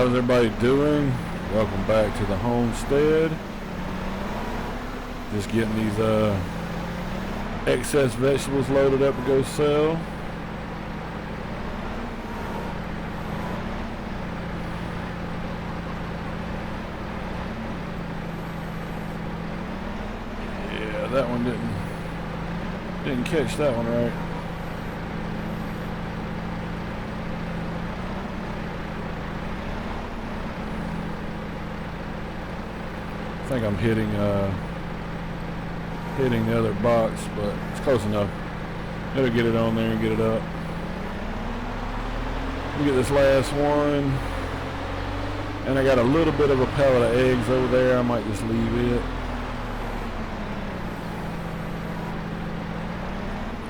How's everybody doing? Welcome back to the Homestead. Just getting these excess vegetables loaded up to go sell. Yeah, that one didn't catch that one right. I think I'm hitting the other box, but it's close enough. Gotta get it on there and get it up. We get this last one, and I got a little bit of a pallet of eggs over there. I might just leave it.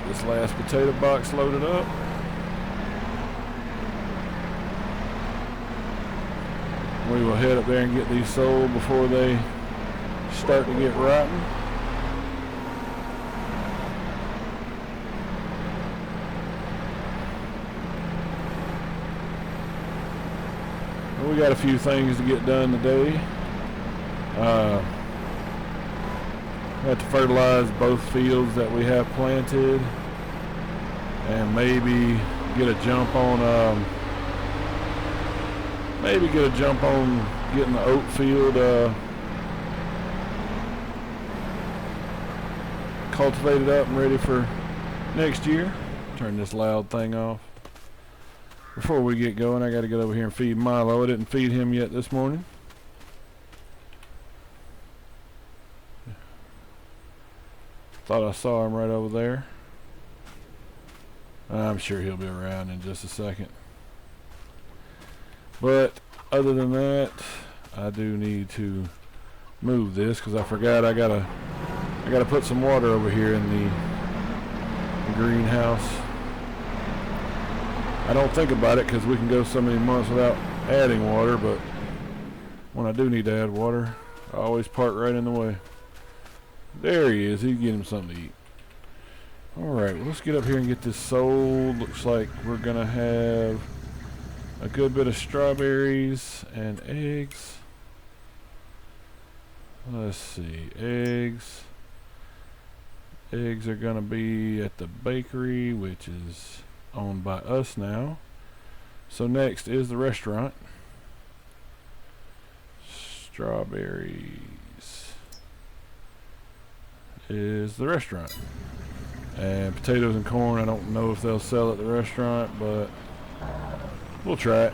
This last potato box loaded up. We will head up there and get these sold before they start to get rotten. We got a few things to get done today. Have to fertilize both fields that we have planted, and maybe get a jump on getting the oat field cultivated up and ready for next year. Turn this loud thing off. Before we get going, I got to get over here and feed Milo. I didn't feed him yet this morning. Thought I saw him right over there. I'm sure he'll be around in just a second. But other than that, I do need to move this because I forgot I gotta put some water over here in the greenhouse. I don't think about it because we can go so many months without adding water, but when I do need to add water, I always park right in the way. There he is. He's getting something to eat. Alright, well, let's get up here and get this sold. Looks like we're going to have a good bit of strawberries and eggs. Let's see. Eggs are going to be at the bakery, which is owned by us now. So next is the restaurant. Strawberries is the restaurant. And potatoes and corn, I don't know if they'll sell at the restaurant, but we'll try it.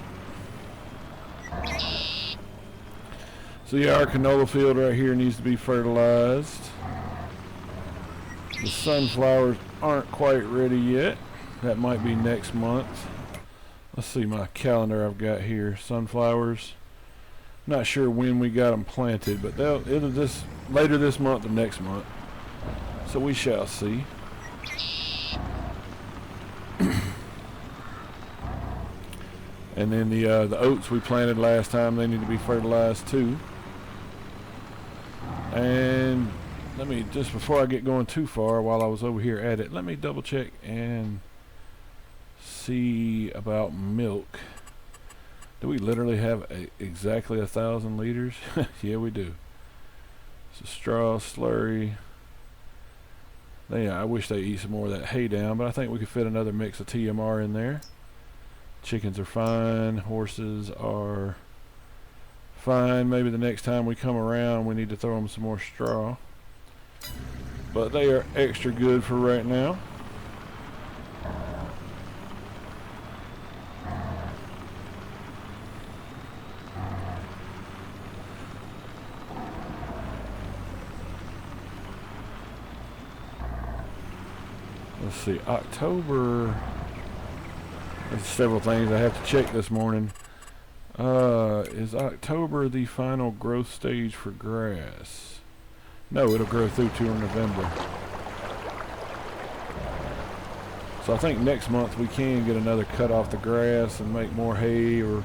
So yeah, our canola field right here needs to be fertilized. The sunflowers aren't quite ready yet. That might be next month. Let's see my calendar I've got here. Sunflowers. Not sure when we got them planted, but it'll just later this month or next month. So we shall see. And then the oats we planted last time, they need to be fertilized too. And let me, just before I get going too far, while I was over here at it, let me double check and see about milk. Do we literally have exactly 1,000 liters? Yeah, we do. It's a straw slurry. I wish they eat some more of that hay down, but I think we could fit another mix of TMR in there. Chickens are fine. Horses are fine. Maybe the next time we come around we need to throw them some more straw. But they are extra good for right now. Let's see, October. There's several things I have to check this morning. Is October the final growth stage for grass? No, it'll grow through to November. So I think next month we can get another cut off the grass and make more hay, or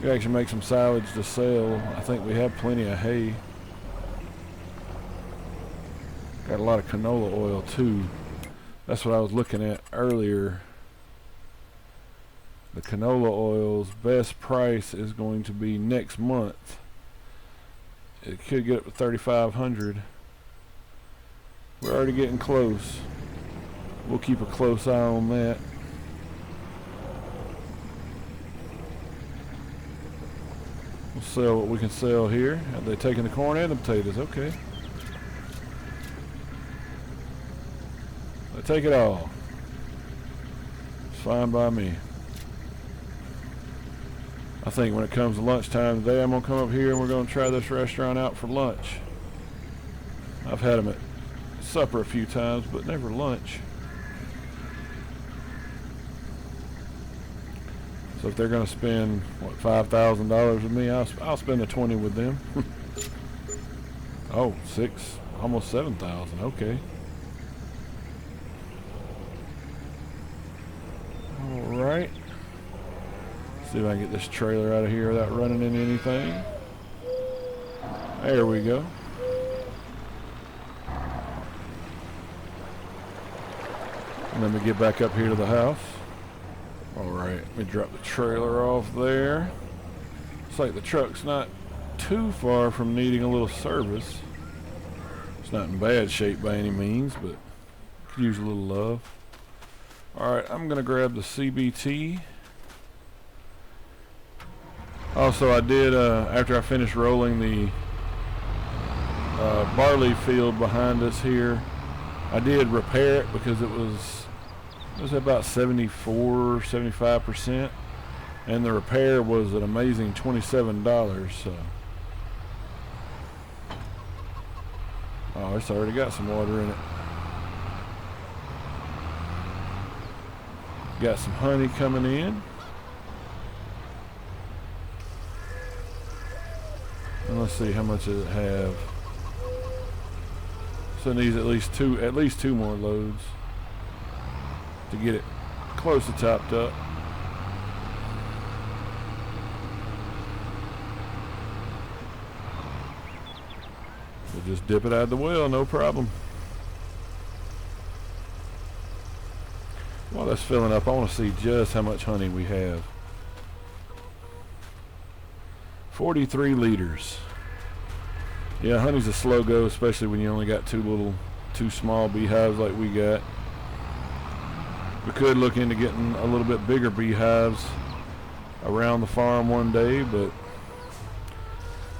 we actually make some silage to sell. I think we have plenty of hay. Got a lot of canola oil too. That's what I was looking at earlier. The canola oil's best price is going to be next month. It could get up to 3,500. We're already getting close. We'll keep a close eye on that. We'll sell what we can sell here. Are they taking the corn and the potatoes? Okay. They take it all. It's fine by me. I think when it comes to lunchtime today, I'm going to come up here and we're going to try this restaurant out for lunch. I've had them at supper a few times, but never lunch. So if they're going to spend, what, $5,000 with me, I'll spend the 20 with them. Oh, almost 7,000. Okay. All right. See if I can get this trailer out of here without running into anything. There we go. And let me get back up here to the house. Alright, let me drop the trailer off there. Looks like the truck's not too far from needing a little service. It's not in bad shape by any means, but could use a little love. Alright, I'm going to grab the CBT. Also, I did, after I finished rolling the barley field behind us here, I did repair it because it was about 75%, and the repair was an amazing $27. So, oh, it's already got some water in it. Got some honey coming in. And let's see, how much does it have? So it needs at least two more loads to get it close to topped up. We'll just dip it out of the well, no problem. While that's filling up, I want to see just how much honey we have. 43 liters. Yeah, honey's a slow go, especially when you only got two small beehives like we got. We could look into getting a little bit bigger beehives around the farm one day, but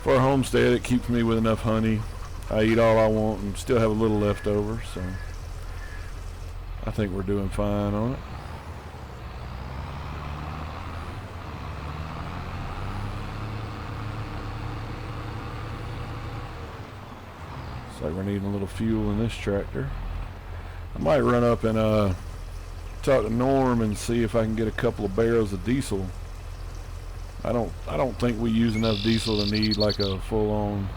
for a homestead, it keeps me with enough honey. I eat all I want and still have a little left over, so I think we're doing fine on it. Looks like we're needing a little fuel in this tractor. I might run up and talk to Norm and see if I can get a couple of barrels of diesel. I don't think we use enough diesel to need like a full-on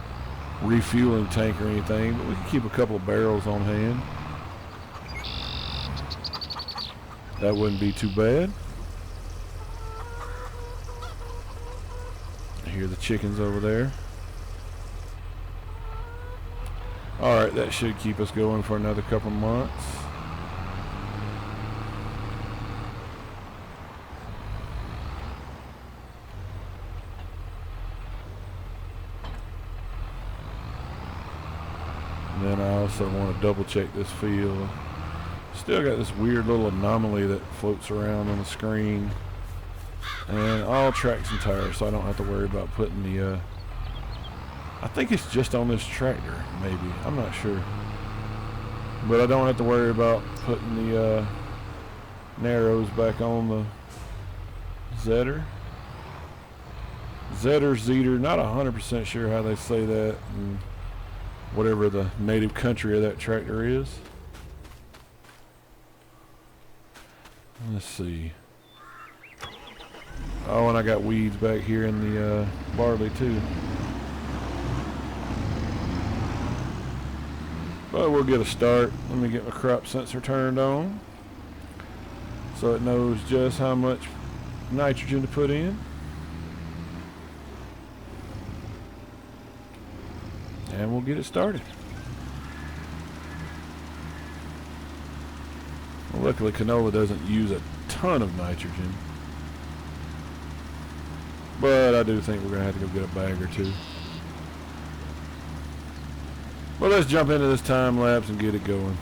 refueling tank or anything, but we can keep a couple of barrels on hand. That wouldn't be too bad. I hear the chickens over there. Alright, that should keep us going for another couple months. And then I also want to double check this field. Still got this weird little anomaly that floats around on the screen. And all tracks and tires, so I don't have to worry about putting the I think it's just on this tractor, maybe. I'm not sure. But I don't have to worry about putting the narrows back on the Zetter. Zetter, Zeter, not 100% sure how they say that in whatever the native country of that tractor is. Let's see. Oh, and I got weeds back here in the barley too. But we'll get a start. Let me get my crop sensor turned on so it knows just how much nitrogen to put in. And we'll get it started. Well, luckily canola doesn't use a ton of nitrogen. But I do think we're going to have to go get a bag or two. Well, let's jump into this time lapse and get it going.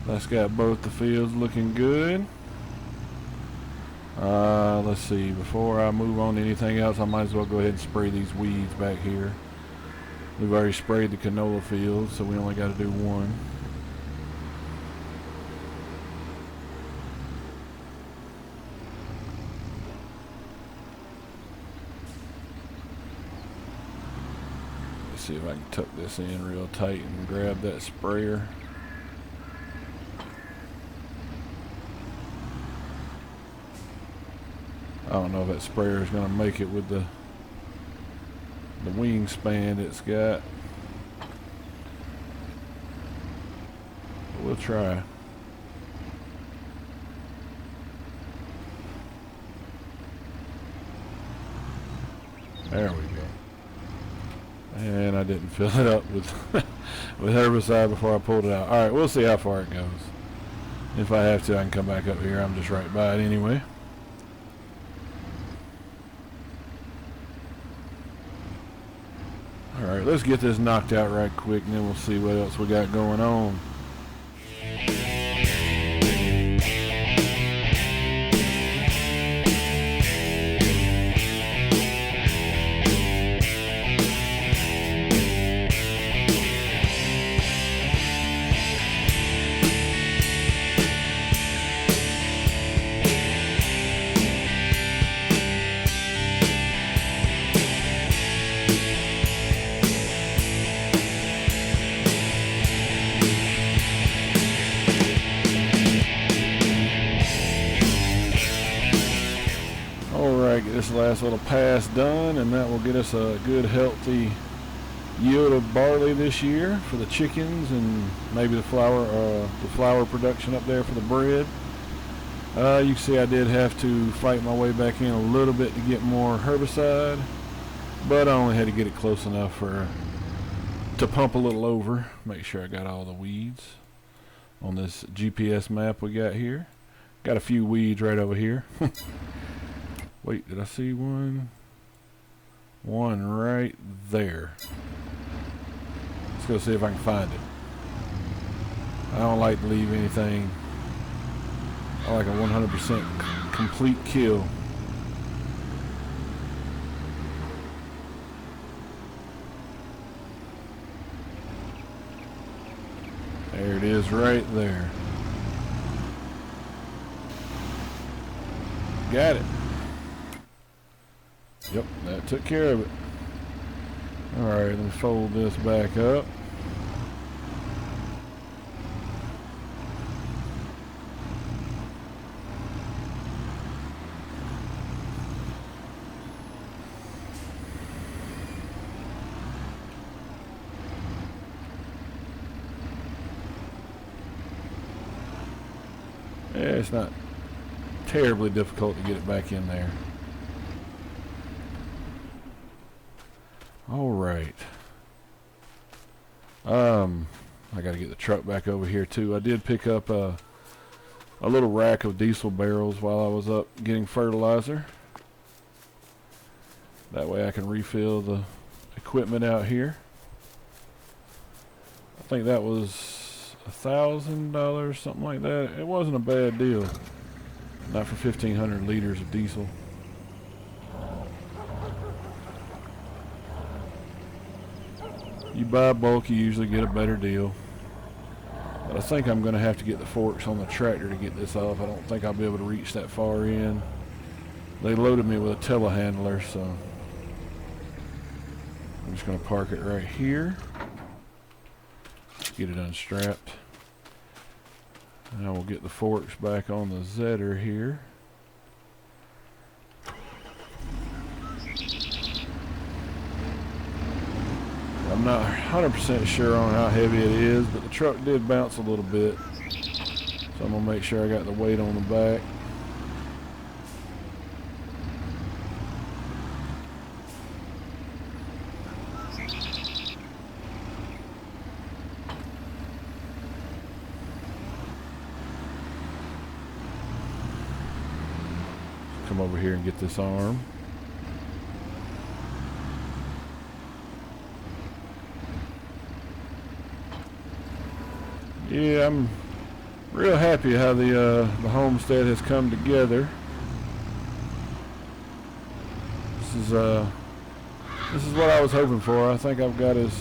That's got both the fields looking good. Let's see, before I move on to anything else, I might as well go ahead and spray these weeds back here. We've already sprayed the canola field, so we only got to do one. Let's see if I can tuck this in real tight and grab that sprayer. I don't know if that sprayer is going to make it with the wingspan it's got. But we'll try. There we go. And I didn't fill it up with with herbicide before I pulled it out. Alright, we'll see how far it goes. If I have to, I can come back up here. I'm just right by it anyway. Alright, let's get this knocked out right quick and then we'll see what else we got going on. Get this last little pass done, and that will get us a good healthy yield of barley this year for the chickens and maybe the flour production up there for the bread. You can see I did have to fight my way back in a little bit to get more herbicide, but I only had to get it close enough to pump a little over, make sure I got all the weeds on this GPS map we got here. Got a few weeds right over here. Wait, did I see one? One right there. Let's go see if I can find it. I don't like to leave anything. I like a 100% complete kill. There it is right there. Got it. Yep, that took care of it. Alright, let me fold this back up. Yeah, it's not terribly difficult to get it back in there. All right. I got to get the truck back over here too. I did pick up a little rack of diesel barrels while I was up getting fertilizer. That way I can refill the equipment out here. I think that was $1,000, something like that. It wasn't a bad deal. Not for 1,500 liters of diesel. You buy bulk, you usually get a better deal. But I think I'm going to have to get the forks on the tractor to get this off. I don't think I'll be able to reach that far in. They loaded me with a telehandler, so I'm just going to park it right here. Get it unstrapped. And I will get the forks back on the Zetter here. I'm not 100% sure on how heavy it is, but the truck did bounce a little bit. So I'm going to make sure I got the weight on the back. Come over here and get this arm. Yeah, I'm real happy how the homestead has come together. This is what I was hoping for. I think I've got as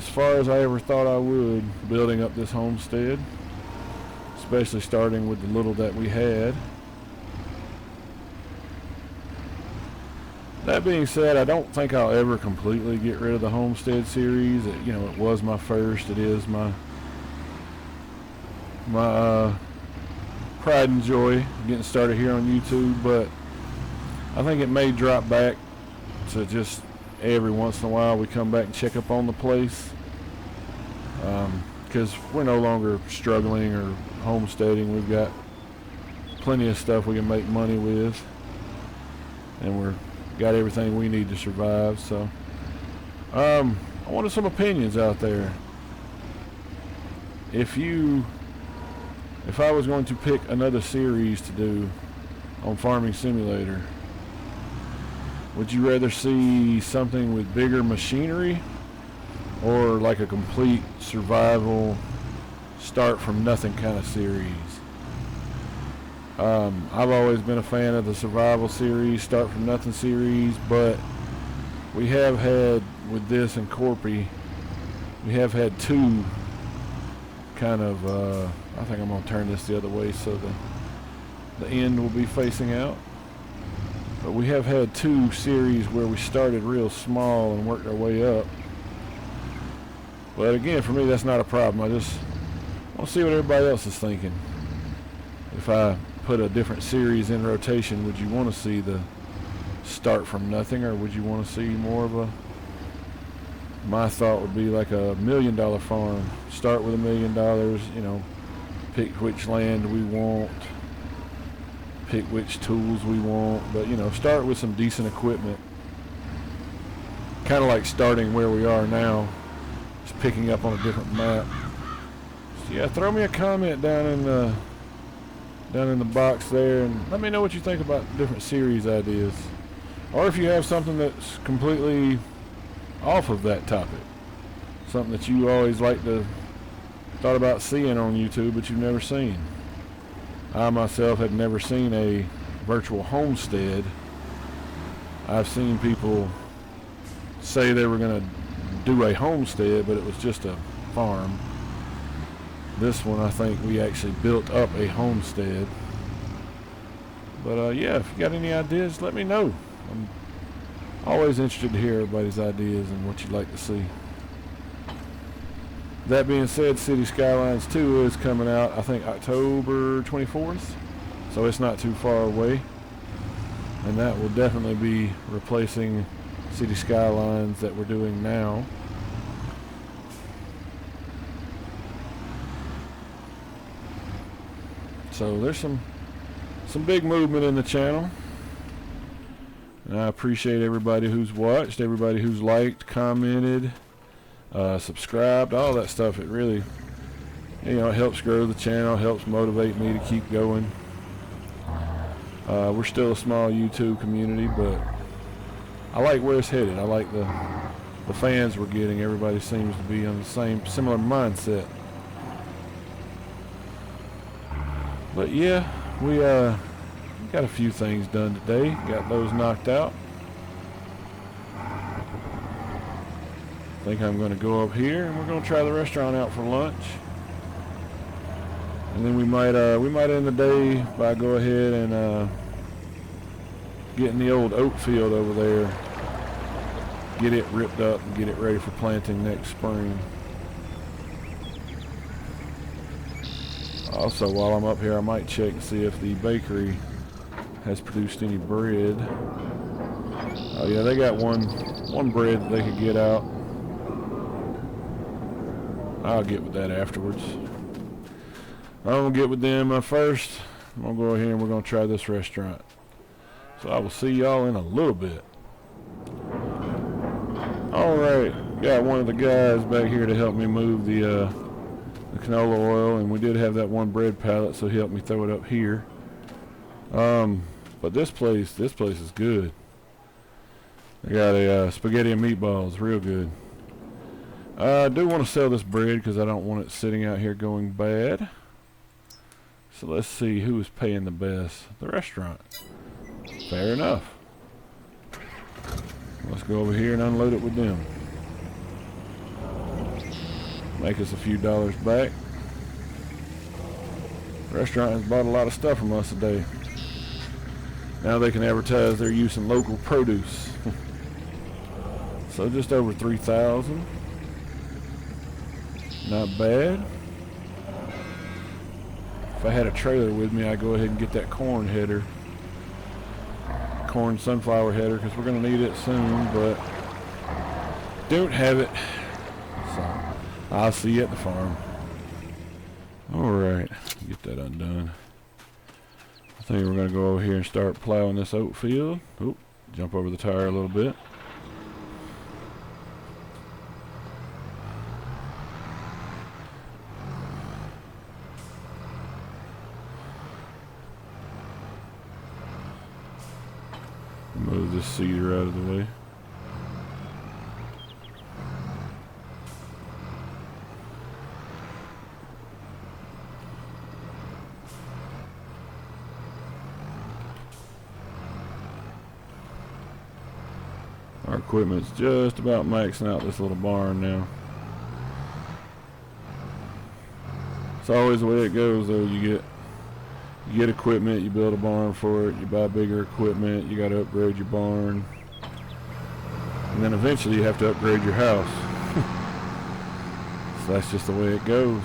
far as I ever thought I would building up this homestead, especially starting with the little that we had. That being said, I don't think I'll ever completely get rid of the Homestead series. It was my first. It is my pride and joy getting started here on YouTube, but I think it may drop back to just every once in a while we come back and check up on the place, because we're no longer struggling or homesteading. We've got plenty of stuff we can make money with, and we're got everything we need to survive. So I wanted some opinions out there. If I was going to pick another series to do on Farming Simulator, would you rather see something with bigger machinery, or like a complete survival start from nothing kind of series? I've always been a fan of the survival series, start from nothing series, but we have had, with this and Corpy, we have had two kind of, I think I'm going to turn this the other way so the end will be facing out. But we have had two series where we started real small and worked our way up. But again, for me, that's not a problem. I just want to see what everybody else is thinking. If I put a different series in rotation, would you want to see the start from nothing, or would you want to see more of a, my thought would be like a $1 million farm, start with $1 million, pick which land we want, pick which tools we want, but start with some decent equipment, kind of like starting where we are now, just picking up on a different map. So yeah, throw me a comment down in the box there, and let me know what you think about different series ideas, or if you have something that's completely off of that topic, something that you always thought about seeing on YouTube but you've never seen. I myself had never seen a virtual homestead. I've seen people say they were going to do a homestead, but it was just a farm. This one, I think we actually built up a homestead. But yeah, if you got any ideas, let me know. I'm always interested to hear everybody's ideas and what you'd like to see. That being said, City Skylines 2 is coming out, I think, October 24th. So it's not too far away. And that will definitely be replacing City Skylines that we're doing now. So there's some big movement in the channel. And I appreciate everybody who's watched, everybody who's liked, commented, subscribed, all that stuff. It really, you know, it helps grow the channel, helps motivate me to keep going. We're still a small YouTube community, but I like where it's headed. I like the fans we're getting. Everybody seems to be on the similar mindset. But yeah, we got a few things done today. Got those knocked out. I think I'm going to go up here and we're going to try the restaurant out for lunch. And then we might end the day by go ahead and getting the old oat field over there, get it ripped up and get it ready for planting next spring. Also, while I'm up here, I might check and see if the bakery has produced any bread. Oh yeah, they got one bread that they could get out. I'll get with that afterwards. I'm gonna get with them first. I'm gonna go ahead and we're gonna try this restaurant. So I will see y'all in a little bit. Alright, got one of the guys back here to help me move the canola oil, and we did have that one bread pallet, so he helped me throw it up here. But this place is good. I got a spaghetti and meatballs, real good. I do want to sell this bread because I don't want it sitting out here going bad. So let's see who is paying the best. The restaurant. Fair enough. Let's go over here and unload it with them. Make us a few dollars back. The restaurant has bought a lot of stuff from us today. Now they can advertise their use in local produce. So just over 3,000. Not bad. If I had a trailer with me, I'd go ahead and get that corn header. Corn sunflower header, because we're going to need it soon, but don't have it. So I'll see you at the farm. Alright, get that undone. I think we're going to go over here and start plowing this oat field. Oop, jump over the tire a little bit. Move this seeder out of the way. Our equipment's just about maxing out this little barn now. It's always the way it goes though. You get equipment, you build a barn for it, you buy bigger equipment, you got to upgrade your barn, and then eventually you have to upgrade your house. So that's just the way it goes.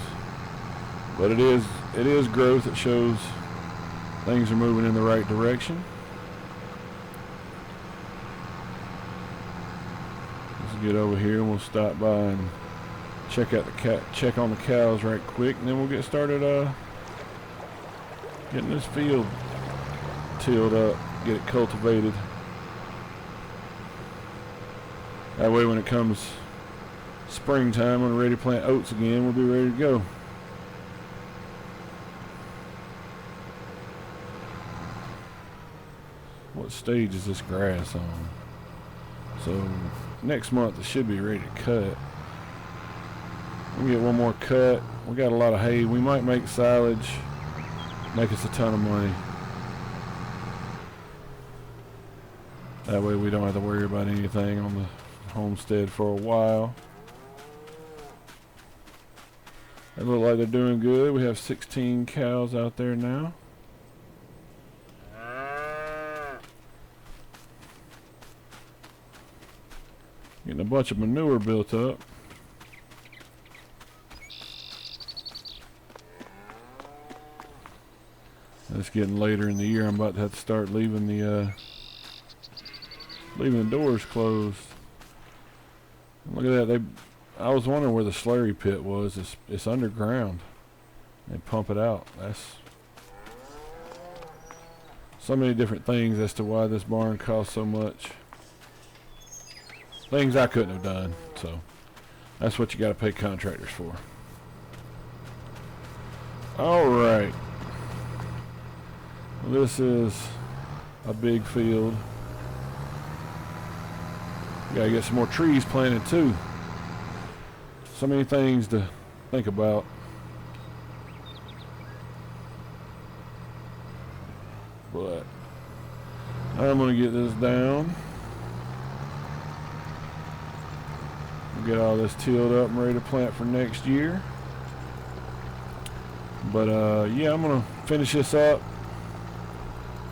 But it is growth. It shows things are moving in the right direction. Let's get over here and we'll stop by and check on the cows right quick, and then we'll get started getting this field tilled up, get it cultivated. That way when it comes springtime, when we're ready to plant oats again, we'll be ready to go. What stage is this grass on? So next month it should be ready to cut. We'll get one more cut. We got a lot of hay. We might make silage. Make us a ton of money. That way we don't have to worry about anything on the homestead for a while. They look like they're doing good. We have 16 cows out there now. Getting a bunch of manure built up. It's getting later in the year. I'm about to have to start leaving the doors closed. Look at that. I was wondering where the slurry pit was. It's underground. They pump it out. So many different things as to why this barn costs so much. Things I couldn't have done, so that's what you got to pay contractors for. Alright. Well, this is a big field. Gotta get some more trees planted too. So many things to think about. But I'm gonna get this down. Get all this tilled up and ready to plant for next year. But yeah, I'm gonna finish this up.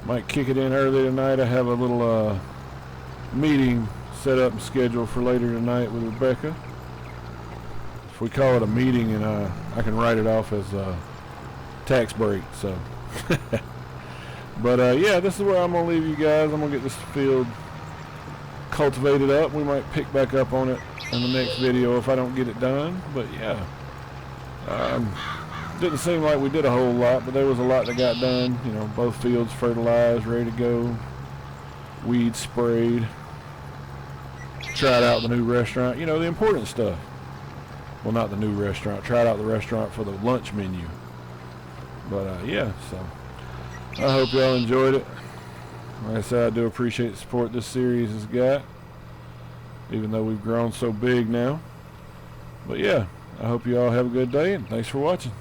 Might kick it in early tonight. I have a little meeting set up and scheduled for later tonight with Rebecca. If we call it a meeting, and I can write it off as a tax break. So, but yeah, this is where I'm gonna leave you guys. I'm gonna get this field cultivated up. We might pick back up on it in the next video if I don't get it done. But yeah, didn't seem like we did a whole lot, but there was a lot that got done. You know, both fields fertilized, ready to go, weeds sprayed, tried out the new restaurant, you know, the important stuff. Well, not the new restaurant, tried out the restaurant for the lunch menu. But yeah, so I hope y'all enjoyed it. Like I said, I do appreciate the support this series has got, even though we've grown so big now. But yeah, I hope you all have a good day, and thanks for watching.